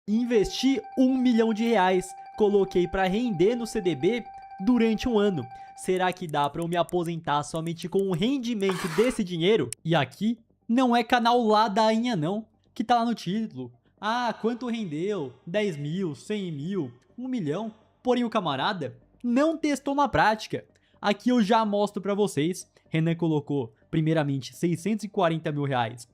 Investi R$ 1 milhão, coloquei para render no CDB durante um ano. Será que dá para eu me aposentar somente com o rendimento desse dinheiro? E aqui não é canal ladainha não, que tá lá no título. Ah, quanto rendeu? 10 mil, 100 mil, 1 milhão. Porém o camarada não testou na prática. Aqui eu já mostro para vocês. Renan colocou primeiramente R$ 640 mil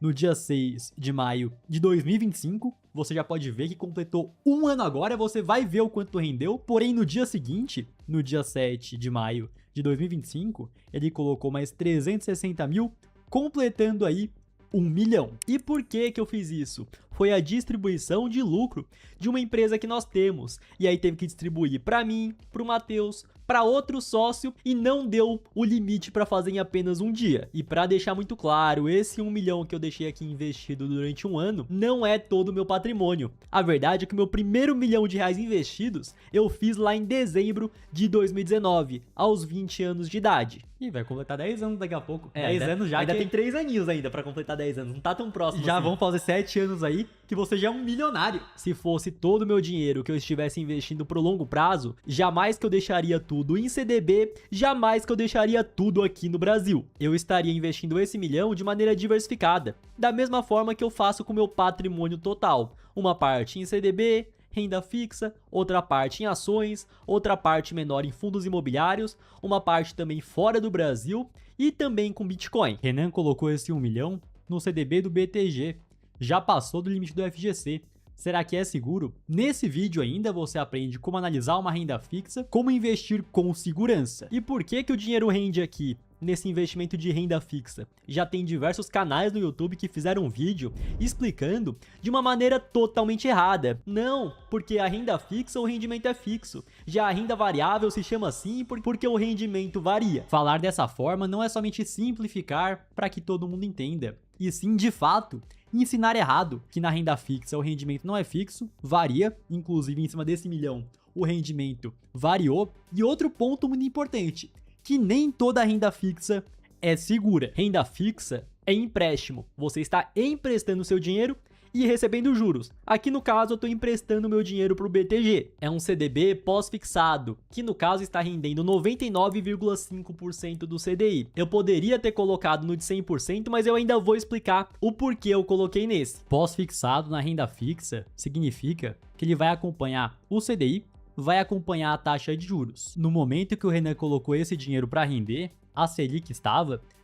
no dia 6 de maio de 2025. Você já pode ver que completou um ano agora, você vai ver o quanto rendeu. Porém, no dia seguinte, no dia 7 de maio de 2025, ele colocou mais 360 mil, completando aí 1 milhão. E por que eu fiz isso? Foi a distribuição de lucro de uma empresa que nós temos. E aí teve que distribuir para mim, para o Matheus, para outro sócio e não deu o limite para fazer em apenas um dia. E para deixar muito claro, esse 1 milhão que eu deixei aqui investido durante um ano não é todo o meu patrimônio. A verdade é que o meu primeiro R$ 1 milhão investidos eu fiz lá em dezembro de 2019, aos 20 anos de idade. E vai completar 10 anos daqui a pouco. 10 anos já. Ainda tem 3 aninhos ainda para completar 10 anos. Não tá tão próximo já assim. Vão fazer 7 anos aí que você já é um milionário. Se fosse todo o meu dinheiro que eu estivesse investindo pro longo prazo, jamais que eu deixaria tudo em CDB, jamais que eu deixaria tudo aqui no Brasil. Eu estaria investindo esse milhão de maneira diversificada, da mesma forma que eu faço com o meu patrimônio total. Uma parte em CDB, renda fixa, outra parte em ações, outra parte menor em fundos imobiliários, uma parte também fora do Brasil e também com Bitcoin. Renan colocou esse 1 milhão no CDB do BTG, já passou do limite do FGC. Será que é seguro? Nesse vídeo ainda você aprende como analisar uma renda fixa, como investir com segurança. E por que o dinheiro rende aqui? Nesse investimento de renda fixa. Já tem diversos canais no YouTube que fizeram um vídeo explicando de uma maneira totalmente errada. Não, porque a renda fixa o rendimento é fixo. Já a renda variável se chama assim porque o rendimento varia. Falar dessa forma não é somente simplificar para que todo mundo entenda, e sim, de fato, ensinar errado, que na renda fixa o rendimento não é fixo, varia, inclusive em cima desse milhão o rendimento variou. E outro ponto muito importante, que nem toda renda fixa é segura. Renda fixa é empréstimo. Você está emprestando seu dinheiro e recebendo juros. Aqui no caso eu estou emprestando meu dinheiro para o BTG. É um CDB pós-fixado, que no caso está rendendo 99,5% do CDI. Eu poderia ter colocado no de 100%, mas eu ainda vou explicar o porquê eu coloquei nesse. Pós-fixado na renda fixa significa que ele vai acompanhar o CDI, vai acompanhar a taxa de juros. No momento que o Renan colocou esse dinheiro para render, a Selic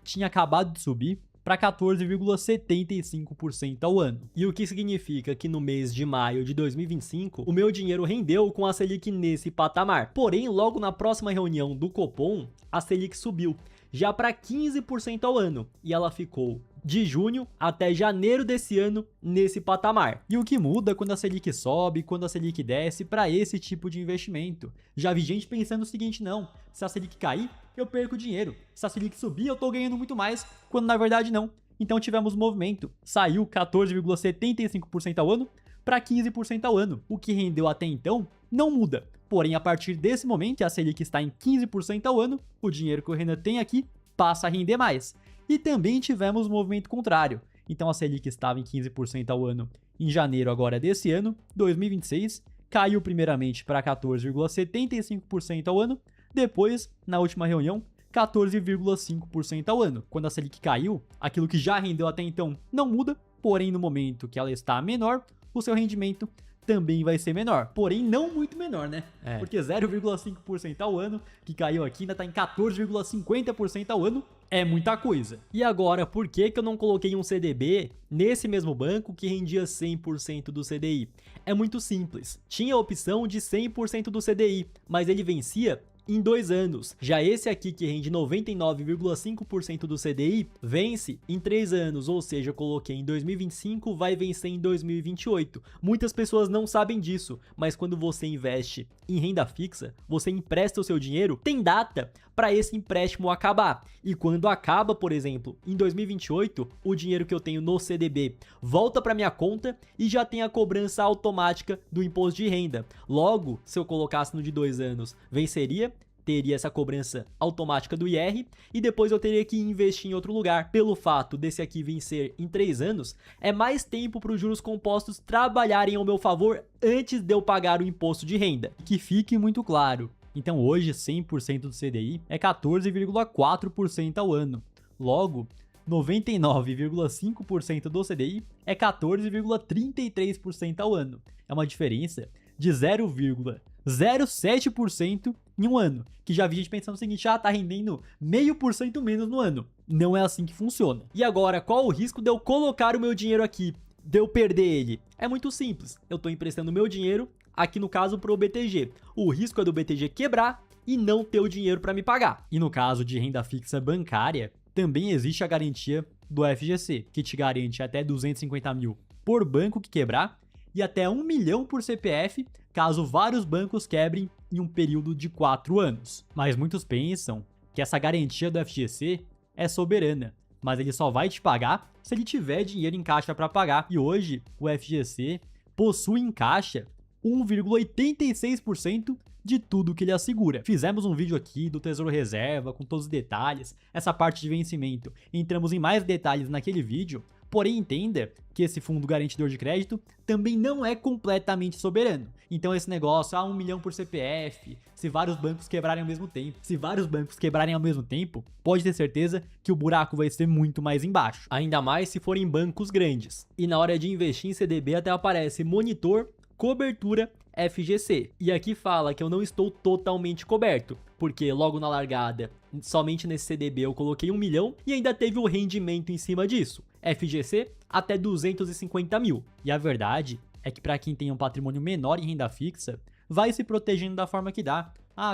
tinha acabado de subir para 14,75% ao ano. E o que significa que no mês de maio de 2025, o meu dinheiro rendeu com a Selic nesse patamar. Porém, logo na próxima reunião do Copom, a Selic subiu já para 15% ao ano e ela ficou de junho até janeiro desse ano nesse patamar. E o que muda quando a Selic sobe, quando a Selic desce para esse tipo de investimento? Já vi gente pensando o seguinte, não, se a Selic cair, eu perco dinheiro. Se a Selic subir, eu tô ganhando muito mais, quando na verdade não. Então tivemos um movimento, saiu 14,75% ao ano para 15% ao ano. O que rendeu até então não muda. Porém, a partir desse momento que a Selic está em 15% ao ano, o dinheiro que o Renan tem aqui passa a render mais. E também tivemos um movimento contrário. Então a Selic estava em 15% ao ano em janeiro agora desse ano, 2026, caiu primeiramente para 14,75% ao ano, depois, na última reunião, 14,5% ao ano. Quando a Selic caiu, aquilo que já rendeu até então não muda, porém no momento que ela está menor, o seu rendimento também vai ser menor, porém não muito menor, né? Porque 0,5% ao ano, que caiu aqui, ainda está em 14,50% ao ano, é muita coisa. E agora, por que eu não coloquei um CDB nesse mesmo banco que rendia 100% do CDI? É muito simples. Tinha a opção de 100% do CDI, mas ele vencia em 2 anos. Já esse aqui que rende 99,5% do CDI, vence em 3 anos, ou seja, eu coloquei em 2025, vai vencer em 2028. Muitas pessoas não sabem disso, mas quando você investe em renda fixa, você empresta o seu dinheiro, tem data para esse empréstimo acabar. E quando acaba, por exemplo, em 2028, o dinheiro que eu tenho no CDB volta para minha conta e já tem a cobrança automática do imposto de renda. Logo, se eu colocasse no de 2 anos, venceria, teria essa cobrança automática do IR e depois eu teria que investir em outro lugar. Pelo fato desse aqui vencer em 3 anos, é mais tempo para os juros compostos trabalharem ao meu favor antes de eu pagar o imposto de renda. Que fique muito claro. Então hoje 100% do CDI é 14,4% ao ano. Logo, 99,5% do CDI é 14,33% ao ano. É uma diferença de 0,07% em um ano. Que já vi gente pensando o seguinte, tá rendendo 0,5% menos no ano. Não é assim que funciona. E agora, qual o risco de eu colocar o meu dinheiro aqui? De eu perder ele? É muito simples. Eu tô emprestando meu dinheiro, aqui no caso pro BTG. O risco é do BTG quebrar e não ter o dinheiro para me pagar. E no caso de renda fixa bancária, também existe a garantia do FGC, que te garante até 250 mil por banco que quebrar e até 1 milhão por CPF, caso vários bancos quebrem em um período de 4 anos. Mas muitos pensam que essa garantia do FGC é soberana, mas ele só vai te pagar se ele tiver dinheiro em caixa para pagar. E hoje, o FGC possui em caixa 1,86% de tudo que ele assegura. Fizemos um vídeo aqui do Tesouro Reserva com todos os detalhes, essa parte de vencimento. Entramos em mais detalhes naquele vídeo, porém entenda que esse fundo garantidor de crédito também não é completamente soberano. Então esse negócio, 1 milhão por CPF, se vários bancos quebrarem ao mesmo tempo, pode ter certeza que o buraco vai ser muito mais embaixo. Ainda mais se forem bancos grandes. E na hora de investir em CDB até aparece monitor, cobertura, FGC. E aqui fala que eu não estou totalmente coberto, porque logo na largada, somente nesse CDB eu coloquei 1 milhão e ainda teve o rendimento em cima disso. FGC até 250 mil. E a verdade é que para quem tem um patrimônio menor em renda fixa, vai se protegendo da forma que dá.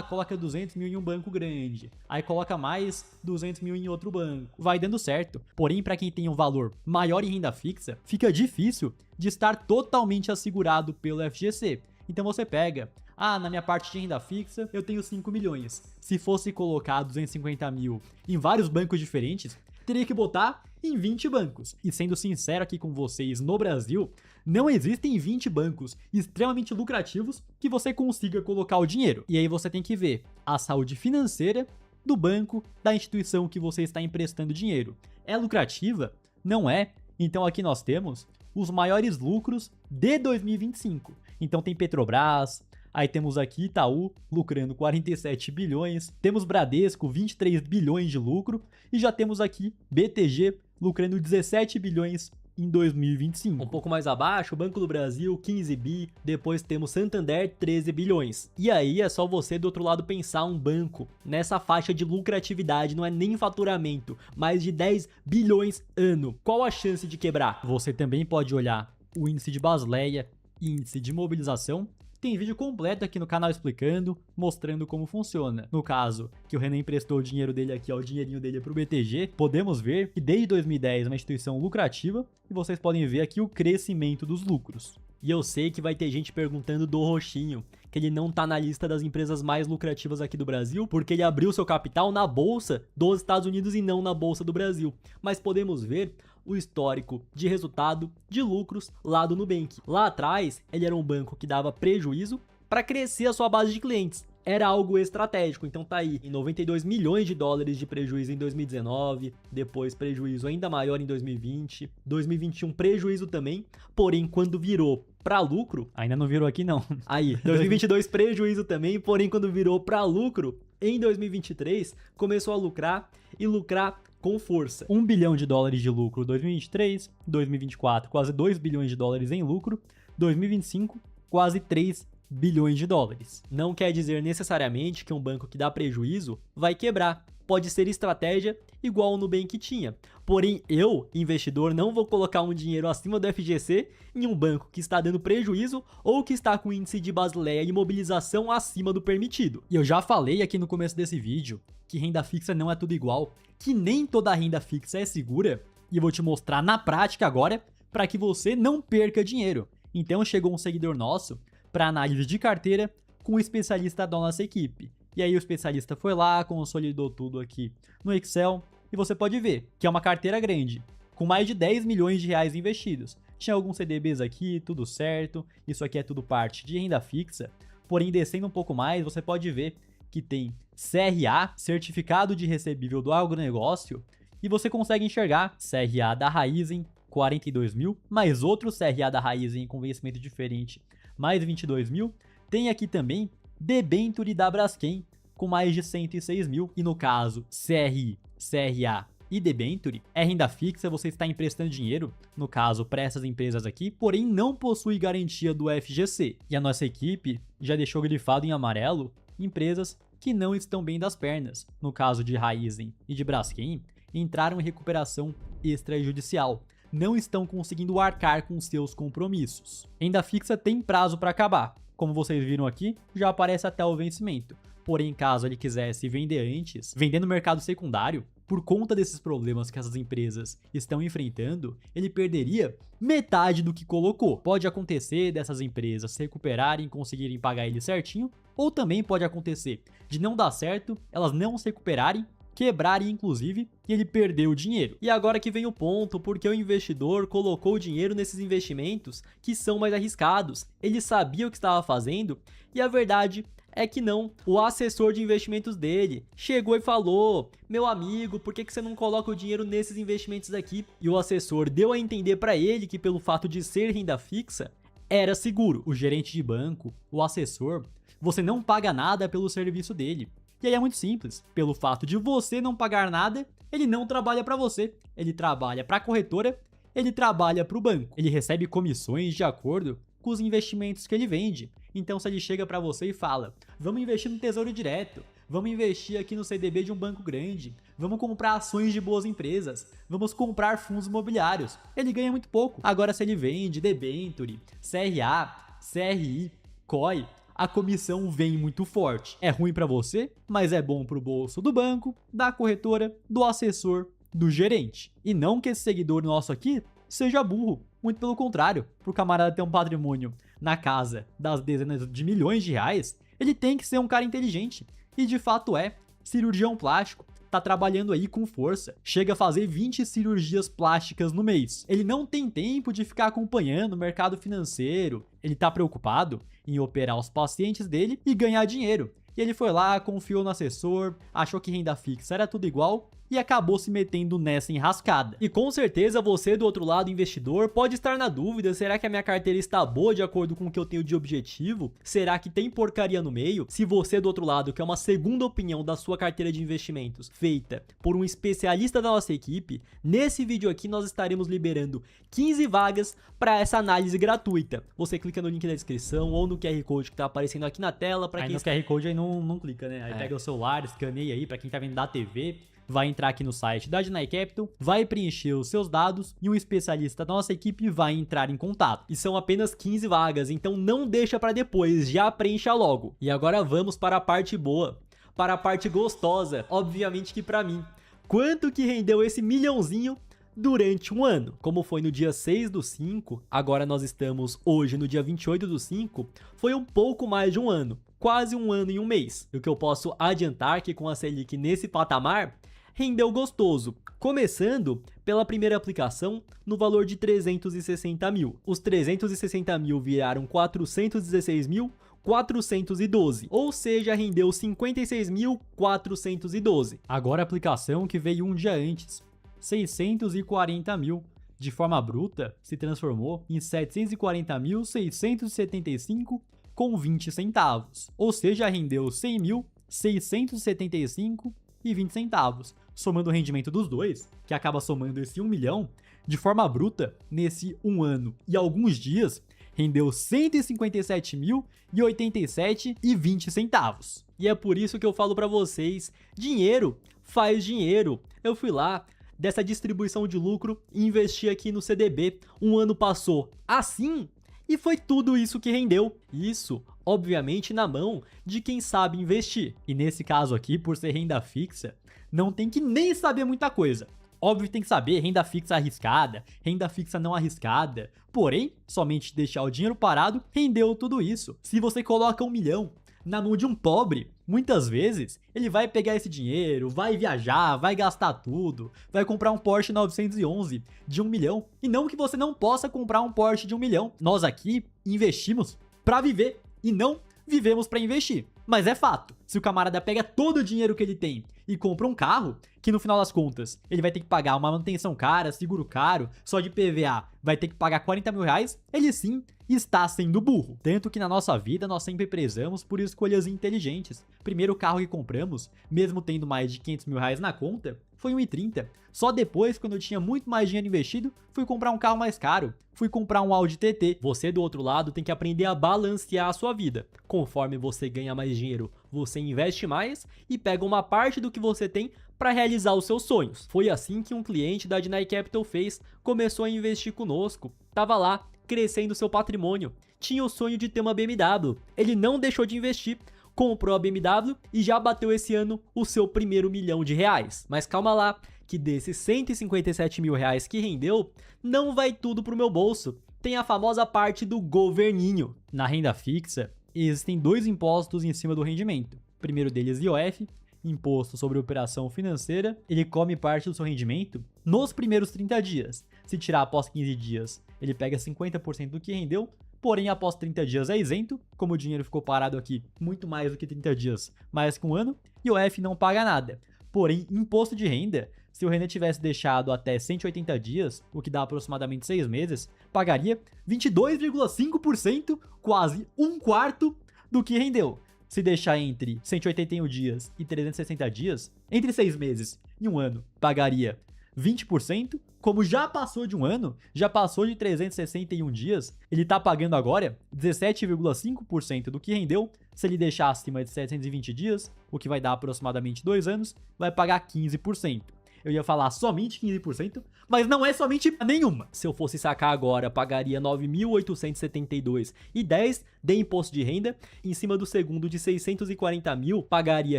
Coloca 200 mil em um banco grande, aí coloca mais 200 mil em outro banco. Vai dando certo. Porém, para quem tem um valor maior em renda fixa, fica difícil de estar totalmente assegurado pelo FGC. Então você pega, na minha parte de renda fixa eu tenho 5 milhões. Se fosse colocar 250 mil em vários bancos diferentes, teria que botar em 20 bancos. E sendo sincero aqui com vocês, no Brasil, não existem 20 bancos extremamente lucrativos que você consiga colocar o dinheiro. E aí você tem que ver a saúde financeira do banco, da instituição que você está emprestando dinheiro. É lucrativa? Não é? Então aqui nós temos os maiores lucros de 2025. Então tem Petrobras, aí temos aqui Itaú lucrando 47 bilhões, temos Bradesco 23 bilhões de lucro e já temos aqui BTG lucrando 17 bilhões em 2025. Um pouco mais abaixo, o Banco do Brasil 15 bi, depois temos Santander 13 bilhões. E aí é só você do outro lado pensar um banco nessa faixa de lucratividade, não é nem faturamento, mais de 10 bilhões ano. Qual a chance de quebrar? Você também pode olhar o índice de Basileia, índice de mobilização. Tem vídeo completo aqui no canal explicando, mostrando como funciona. No caso, que o Renan emprestou o dinheiro dele aqui, o dinheirinho dele pro BTG, podemos ver que desde 2010 é uma instituição lucrativa e vocês podem ver aqui o crescimento dos lucros. E eu sei que vai ter gente perguntando do Roxinho, que ele não tá na lista das empresas mais lucrativas aqui do Brasil, porque ele abriu seu capital na bolsa dos Estados Unidos e não na bolsa do Brasil. Mas podemos ver o histórico de resultado de lucros lá do Nubank. Lá atrás, ele era um banco que dava prejuízo para crescer a sua base de clientes. Era algo estratégico, então tá aí, em 92 milhões de dólares de prejuízo em 2019, depois prejuízo ainda maior em 2020, 2021 prejuízo também, porém quando virou para lucro, ainda não virou aqui não, aí, 2022 prejuízo também, porém quando virou para lucro, em 2023 começou a lucrar e lucrar com força. 1 bilhão de dólares de lucro em 2023, 2024 quase 2 bilhões de dólares em lucro, 2025 quase 3 bilhões de dólares. Não quer dizer necessariamente que um banco que dá prejuízo vai quebrar. Pode ser estratégia igual o Nubank tinha. Porém, eu, investidor, não vou colocar um dinheiro acima do FGC em um banco que está dando prejuízo ou que está com índice de Basileia e mobilização acima do permitido. E eu já falei aqui no começo desse vídeo que renda fixa não é tudo igual, que nem toda renda fixa é segura, e eu vou te mostrar na prática agora para que você não perca dinheiro. Então chegou um seguidor nosso para análise de carteira com um especialista da nossa equipe. E aí o especialista foi lá, consolidou tudo aqui no Excel e você pode ver que é uma carteira grande, com mais de 10 milhões de reais investidos. Tinha alguns CDBs aqui, tudo certo, isso aqui é tudo parte de renda fixa, porém descendo um pouco mais você pode ver que tem CRA, Certificado de Recebível do Agronegócio, e você consegue enxergar CRA da Raizen, 42 mil, mais outro CRA da Raizen com vencimento diferente, mais 22 mil. Tem aqui também Debenture da Braskem, com mais de 106 mil. E no caso, CRI, CRA e Debenture, é renda fixa, você está emprestando dinheiro, no caso para essas empresas aqui, porém não possui garantia do FGC. E a nossa equipe já deixou grifado em amarelo empresas que não estão bem das pernas. No caso de Raizen e de Braskem, entraram em recuperação extrajudicial. Não estão conseguindo arcar com seus compromissos. Renda fixa tem prazo para acabar. Como vocês viram aqui, já aparece até o vencimento. Porém, caso ele quisesse vender antes, vender no mercado secundário, por conta desses problemas que essas empresas estão enfrentando, ele perderia metade do que colocou. Pode acontecer dessas empresas se recuperarem e conseguirem pagar ele certinho, ou também pode acontecer de não dar certo, elas não se recuperarem, quebrarem inclusive, e ele perdeu o dinheiro. E agora que vem o ponto, porque o investidor colocou o dinheiro nesses investimentos que são mais arriscados. Ele sabia o que estava fazendo, e a verdade é que não. O assessor de investimentos dele chegou e falou: meu amigo, por que você não coloca o dinheiro nesses investimentos aqui? E o assessor deu a entender para ele que pelo fato de ser renda fixa, era seguro. O gerente de banco, o assessor, você não paga nada pelo serviço dele. E aí é muito simples, pelo fato de você não pagar nada, ele não trabalha para você, ele trabalha para a corretora, ele trabalha para o banco, ele recebe comissões de acordo com os investimentos que ele vende. Então se ele chega para você e fala: vamos investir no Tesouro Direto, vamos investir aqui no CDB de um banco grande, vamos comprar ações de boas empresas, vamos comprar fundos imobiliários, ele ganha muito pouco. Agora se ele vende debenture, CRA, CRI, COI, a comissão vem muito forte. É ruim para você, mas é bom para o bolso do banco, da corretora, do assessor, do gerente. E não que esse seguidor nosso aqui seja burro, muito pelo contrário. Para o camarada ter um patrimônio na casa das dezenas de milhões de reais, ele tem que ser um cara inteligente. E de fato é, cirurgião plástico, tá trabalhando aí com força, chega a fazer 20 cirurgias plásticas no mês. Ele não tem tempo de ficar acompanhando o mercado financeiro, ele tá preocupado em operar os pacientes dele e ganhar dinheiro. E ele foi lá, confiou no assessor, achou que renda fixa era tudo igual e acabou se metendo nessa enrascada. E com certeza você do outro lado, investidor, pode estar na dúvida: será que a minha carteira está boa de acordo com o que eu tenho de objetivo? Será que tem porcaria no meio? Se você do outro lado quer uma segunda opinião da sua carteira de investimentos feita por um especialista da nossa equipe, nesse vídeo aqui nós estaremos liberando 15 vagas para essa análise gratuita. Você clica no link da descrição ou no QR Code que está aparecendo aqui na tela. Para quem no QR Code aí não clica, né? Aí pega o celular, escaneia aí para quem tá vendo da TV. Vai entrar aqui no site da Deny Capital, vai preencher os seus dados e um especialista da nossa equipe vai entrar em contato. E são apenas 15 vagas, então não deixa para depois, já preencha logo. E agora vamos para a parte boa, para a parte gostosa, obviamente que para mim. Quanto que rendeu esse milhãozinho durante um ano? Como foi no dia 6/5, agora nós estamos hoje no dia 28/5, foi um pouco mais de um ano, quase um ano e um mês. E o que eu posso adiantar que com a Selic nesse patamar, rendeu gostoso, começando pela primeira aplicação no valor de 360 mil. Os 360 mil viraram 416.412, ou seja, rendeu 56.412. Agora a aplicação que veio um dia antes, 640 mil, de forma bruta, se transformou em 740.675,20 centavos, ou seja, rendeu 100.675,20 centavos. Somando o rendimento dos dois, que acaba somando esse 1 milhão, de forma bruta, nesse um ano e alguns dias, rendeu 157.087,20 centavos. E é por isso que eu falo para vocês, dinheiro faz dinheiro. Eu fui lá, dessa distribuição de lucro, e investi aqui no CDB. Um ano passou assim e foi tudo isso que rendeu. Isso, obviamente, na mão de quem sabe investir. E nesse caso aqui, por ser renda fixa, não tem que nem saber muita coisa. Óbvio que tem que saber renda fixa arriscada, renda fixa não arriscada. Porém, somente deixar o dinheiro parado rendeu tudo isso. Se você coloca 1 milhão na mão de um pobre, muitas vezes ele vai pegar esse dinheiro, vai viajar, vai gastar tudo, vai comprar um Porsche 911 de 1 milhão. E não que você não possa comprar um Porsche de 1 milhão. Nós aqui investimos para viver e não vivemos para investir. Mas é fato, se o camarada pega todo o dinheiro que ele tem e compra um carro, que no final das contas ele vai ter que pagar uma manutenção cara, seguro caro, só de PVA vai ter que pagar 40 mil reais, ele sim está sendo burro. Tanto que na nossa vida nós sempre prezamos por escolhas inteligentes. Primeiro carro que compramos, mesmo tendo mais de 500 mil reais na conta, foi 1,30. Só depois, quando eu tinha muito mais dinheiro investido, fui comprar um carro mais caro. Fui comprar um Audi TT. Você do outro lado tem que aprender a balancear a sua vida. Conforme você ganha mais dinheiro, você investe mais e pega uma parte do que você tem para realizar os seus sonhos. Foi assim que um cliente da Dinai Capital fez, começou a investir conosco. Tava lá, crescendo seu patrimônio. Tinha o sonho de ter uma BMW. Ele não deixou de investir, comprou a BMW e já bateu esse ano o seu primeiro milhão de reais. Mas calma lá, que desses 157 mil reais que rendeu, não vai tudo pro meu bolso. Tem a famosa parte do governinho. Na renda fixa, existem dois impostos em cima do rendimento. O primeiro deles, IOF, Imposto sobre Operação Financeira. Ele come parte do seu rendimento nos primeiros 30 dias. Se tirar após 15 dias, ele pega 50% do que rendeu, porém após 30 dias é isento, como o dinheiro ficou parado aqui muito mais do que 30 dias, mais que um ano, e o IOF não paga nada. Porém, imposto de renda, se o renda tivesse deixado até 180 dias, o que dá aproximadamente 6 meses, pagaria 22,5%, quase um quarto do que rendeu. Se deixar entre 181 dias e 360 dias, entre 6 meses e um ano, pagaria 20%, como já passou de um ano, já passou de 361 dias, ele tá pagando agora 17,5% do que rendeu. Se ele deixar acima de 720 dias, o que vai dar aproximadamente 2 anos, vai pagar 15%. Eu ia falar somente 15%, mas não é somente nenhuma. Se eu fosse sacar agora, pagaria 9.872,10 de imposto de renda. Em cima do segundo de 640 mil, pagaria,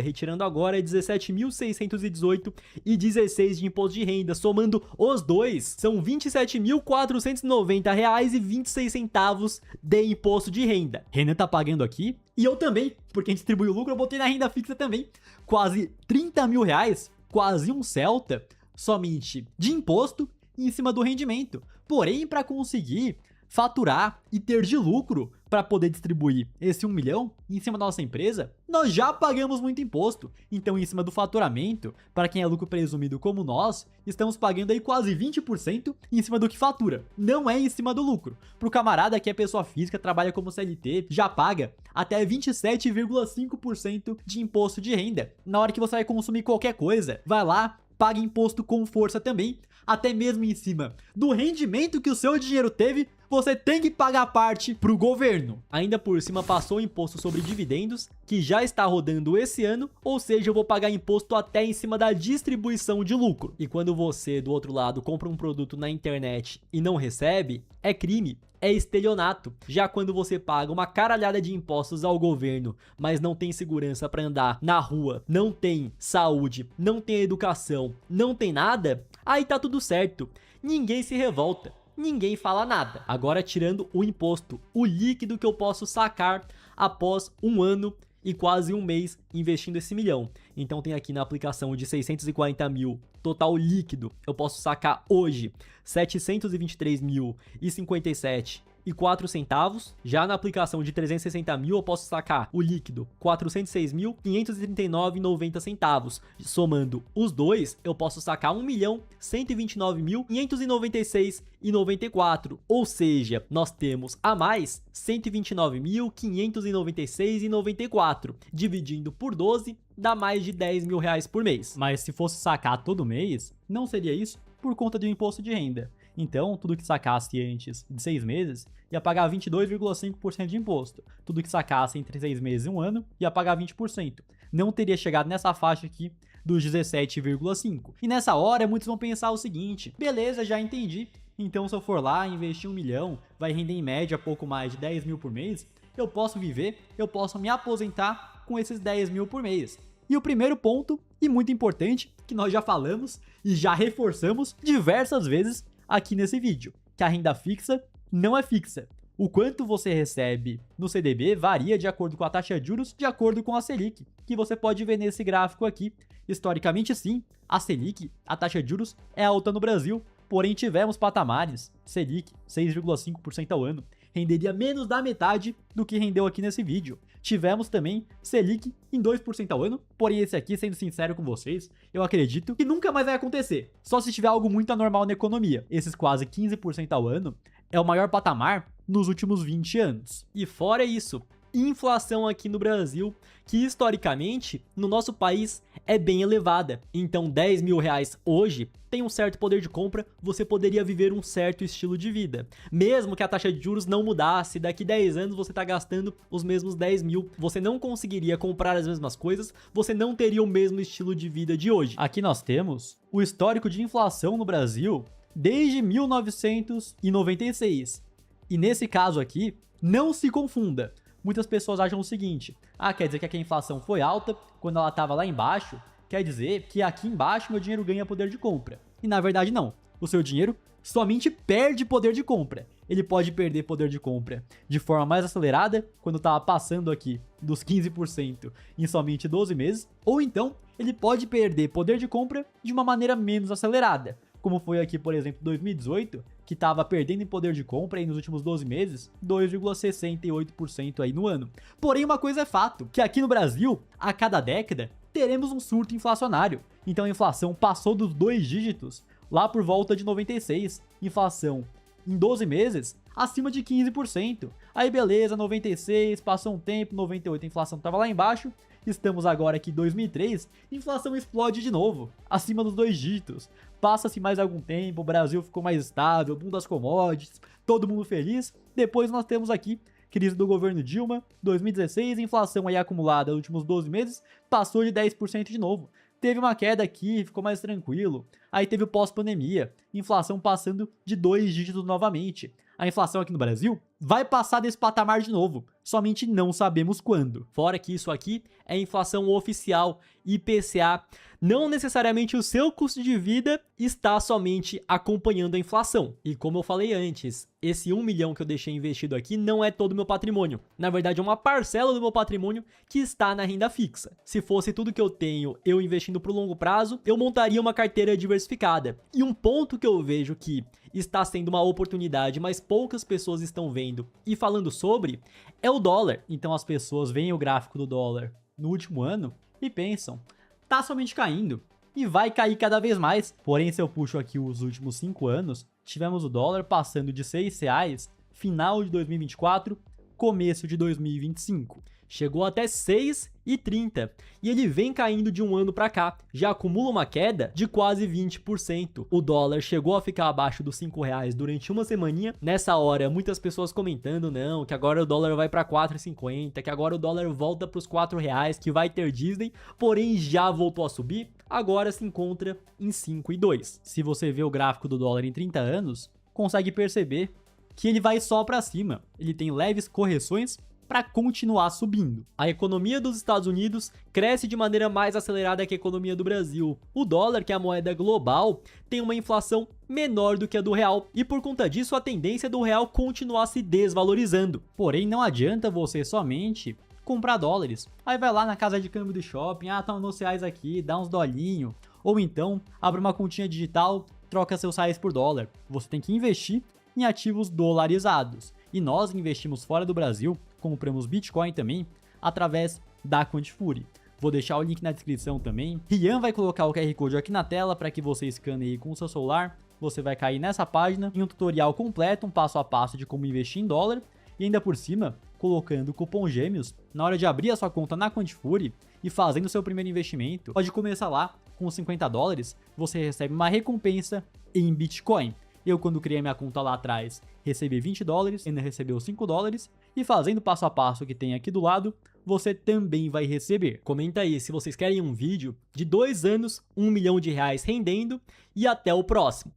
retirando agora, 17.618,16 de imposto de renda. Somando os dois, são R$ 27.490,26 de imposto de renda. Renan tá pagando aqui, e eu também, porque a gente distribui o lucro, eu botei na renda fixa também. Quase 30 mil reais. Quase um Celta, somente de imposto em cima do rendimento. Porém, para conseguir faturar e ter de lucro para poder distribuir esse 1 milhão em cima da nossa empresa, nós já pagamos muito imposto. Então, em cima do faturamento, para quem é lucro presumido como nós, estamos pagando aí quase 20% em cima do que fatura. Não é em cima do lucro. Para o camarada que é pessoa física, trabalha como CLT, já paga até 27,5% de imposto de renda. Na hora que você vai consumir qualquer coisa, vai lá, paga imposto com força também, até mesmo em cima do rendimento que o seu dinheiro teve, você tem que pagar parte pro governo. Ainda por cima passou o imposto sobre dividendos, que já está rodando esse ano, ou seja, eu vou pagar imposto até em cima da distribuição de lucro. E quando você, do outro lado, compra um produto na internet e não recebe, é crime. É estelionato. Já quando você paga uma caralhada de impostos ao governo, mas não tem segurança para andar na rua, não tem saúde, não tem educação, não tem nada, aí tá tudo certo. Ninguém se revolta. Ninguém fala nada. Agora, tirando o imposto, o líquido que eu posso sacar após um ano e quase um mês investindo esse milhão. Então tem aqui na aplicação de 640 mil, total líquido, eu posso sacar hoje 723.057,04 centavos. Já na aplicação de 360 mil eu posso sacar o líquido 406.539,90 centavos. Somando os dois, eu posso sacar 1.129.596,94. Ou seja, nós temos a mais 129.596,94. Dividindo por 12, dá mais de 10 mil reais por mês. Mas se fosse sacar todo mês, não seria isso por conta do imposto de renda. Então, tudo que sacasse antes de 6 meses ia pagar 22,5% de imposto. Tudo que sacasse entre 6 meses e um ano ia pagar 20%. Não teria chegado nessa faixa aqui dos 17,5%. E nessa hora, muitos vão pensar o seguinte: beleza, já entendi. Então, se eu for lá investir 1 milhão, vai render em média pouco mais de 10 mil por mês, eu posso viver, eu posso me aposentar com esses 10 mil por mês. E o primeiro ponto, e muito importante, que nós já falamos e já reforçamos diversas vezes aqui nesse vídeo, que a renda fixa não é fixa. O quanto você recebe no CDB varia de acordo com a taxa de juros, de acordo com a Selic, que você pode ver nesse gráfico aqui. Historicamente, sim, a Selic, a taxa de juros, é alta no Brasil, porém tivemos patamares, Selic 6,5% ao ano, renderia menos da metade do que rendeu aqui nesse vídeo. Tivemos também Selic em 2% ao ano, porém esse aqui, sendo sincero com vocês, eu acredito que nunca mais vai acontecer, só se tiver algo muito anormal na economia. Esses quase 15% ao ano é o maior patamar nos últimos 20 anos. E fora isso, inflação aqui no Brasil, que historicamente no nosso país é bem elevada. Então 10 mil reais hoje tem um certo poder de compra, você poderia viver um certo estilo de vida. Mesmo que a taxa de juros não mudasse, daqui 10 anos você está gastando os mesmos 10 mil, você não conseguiria comprar as mesmas coisas, você não teria o mesmo estilo de vida de hoje. Aqui nós temos o histórico de inflação no Brasil desde 1996. E nesse caso aqui, não se confunda. Muitas pessoas acham o seguinte: quer dizer que aqui a inflação foi alta quando ela estava lá embaixo, quer dizer que aqui embaixo meu dinheiro ganha poder de compra. E na verdade não, o seu dinheiro somente perde poder de compra. Ele pode perder poder de compra de forma mais acelerada, quando estava passando aqui dos 15% em somente 12 meses, ou então ele pode perder poder de compra de uma maneira menos acelerada, como foi aqui, por exemplo, 2018, que estava perdendo em poder de compra aí nos últimos 12 meses, 2,68% aí no ano. Porém, uma coisa é fato, que aqui no Brasil, a cada década, teremos um surto inflacionário. Então a inflação passou dos 2 dígitos lá por volta de 96, inflação em 12 meses acima de 15%. Aí beleza, 96, passou um tempo, 98 a inflação estava lá embaixo, estamos agora aqui em 2003, inflação explode de novo, acima dos 2 dígitos. Passa-se mais algum tempo, o Brasil ficou mais estável, boom das commodities, todo mundo feliz. Depois nós temos aqui crise do governo Dilma, 2016, inflação aí acumulada nos últimos 12 meses, passou de 10% de novo. Teve uma queda aqui, ficou mais tranquilo. Aí teve o pós-pandemia, inflação passando de 2 dígitos novamente. A inflação aqui no Brasil vai passar desse patamar de novo, somente não sabemos quando. Fora que isso aqui é inflação oficial, IPCA. Não necessariamente o seu custo de vida está somente acompanhando a inflação. E como eu falei antes, esse 1 milhão que eu deixei investido aqui não é todo o meu patrimônio. Na verdade é uma parcela do meu patrimônio que está na renda fixa. Se fosse tudo que eu tenho, eu investindo para o longo prazo, eu montaria uma carteira diversificada. E um ponto que eu vejo que está sendo uma oportunidade, mas poucas pessoas estão vendo e falando sobre, é o dólar. Então as pessoas veem o gráfico do dólar no último ano e pensam, tá somente caindo e vai cair cada vez mais. Porém, se eu puxo aqui os últimos 5 anos, tivemos o dólar passando de R$6 final de 2024, começo de 2025. Chegou até 6,30 e ele vem caindo de um ano para cá, já acumula uma queda de quase 20%. O dólar chegou a ficar abaixo dos R$5 durante uma semaninha. Nessa hora, muitas pessoas comentando, não, que agora o dólar vai para 4,50, que agora o dólar volta para os R$4, que vai ter Disney, porém já voltou a subir, agora se encontra em 5,2. Se você vê o gráfico do dólar em 30 anos, consegue perceber que ele vai só para cima, ele tem leves correções para continuar subindo. A economia dos Estados Unidos cresce de maneira mais acelerada que a economia do Brasil. O dólar, que é a moeda global, tem uma inflação menor do que a do real e por conta disso a tendência do real continuar se desvalorizando. Porém, não adianta você somente comprar dólares. Aí vai lá na casa de câmbio do shopping, tá uns reais aqui, dá uns dolinho. Ou então, abre uma continha digital, troca seus reais por dólar. Você tem que investir em ativos dolarizados. E nós investimos fora do Brasil, compramos Bitcoin também, através da Quantifury. Vou deixar o link na descrição também. Rian vai colocar o QR Code aqui na tela para que você escaneie com o seu celular. Você vai cair nessa página em um tutorial completo, um passo a passo de como investir em dólar. E ainda por cima, colocando o cupom GEMEOS, na hora de abrir a sua conta na Quantifury e fazendo o seu primeiro investimento, pode começar lá com $50, você recebe uma recompensa em Bitcoin. Eu, quando criei minha conta lá atrás, recebi $20, ainda recebeu $5, e fazendo passo a passo que tem aqui do lado, você também vai receber. Comenta aí se vocês querem um vídeo de 2 anos, R$1 milhão rendendo, e até o próximo.